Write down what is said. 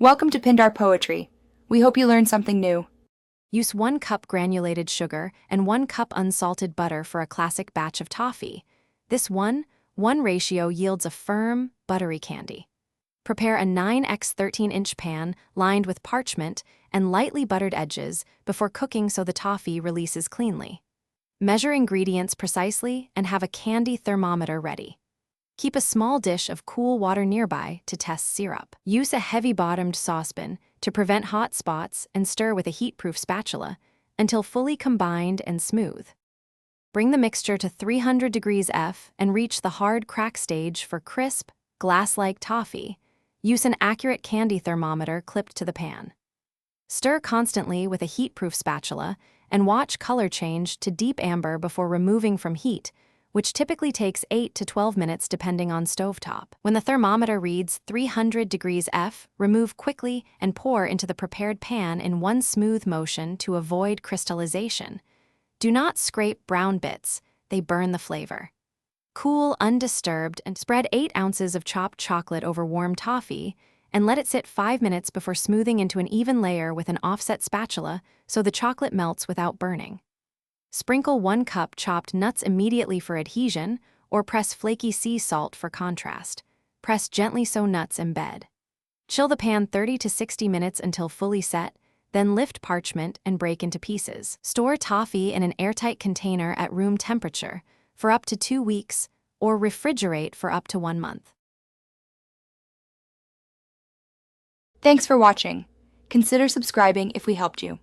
Welcome to Pindar Poetry. We hope you learned something new. Use 1 cup granulated sugar and 1 cup unsalted butter for a classic batch of toffee. This 1:1 ratio yields a firm, buttery candy. Prepare a 9x 13-inch pan lined with parchment and lightly buttered edges before cooking so the toffee releases cleanly. Measure ingredients precisely and have a candy thermometer ready. Keep a small dish of cool water nearby to test syrup. Use a heavy-bottomed saucepan to prevent hot spots and stir with a heat-proof spatula until fully combined and smooth. Bring the mixture to 300 degrees F and reach the hard crack stage for crisp, glass-like toffee. Use an accurate candy thermometer clipped to the pan. Stir constantly with a heat-proof spatula and watch color change to deep amber before removing from heat, which typically takes 8 to 12 minutes depending on stovetop. When the thermometer reads 300 degrees F, remove quickly and pour into the prepared pan in one smooth motion to avoid crystallization. Do not scrape brown bits, they burn the flavor. Cool undisturbed and spread 8 ounces of chopped chocolate over warm toffee and let it sit 5 minutes before smoothing into an even layer with an offset spatula so the chocolate melts without burning. Sprinkle 1 cup chopped nuts immediately for adhesion, or press flaky sea salt for contrast. Press gently so nuts embed. Chill the pan 30 to 60 minutes until fully set, then lift parchment and break into pieces. Store toffee in an airtight container at room temperature for up to 2 weeks, or refrigerate for up to 1 month. Thanks for watching. Consider subscribing if we helped you.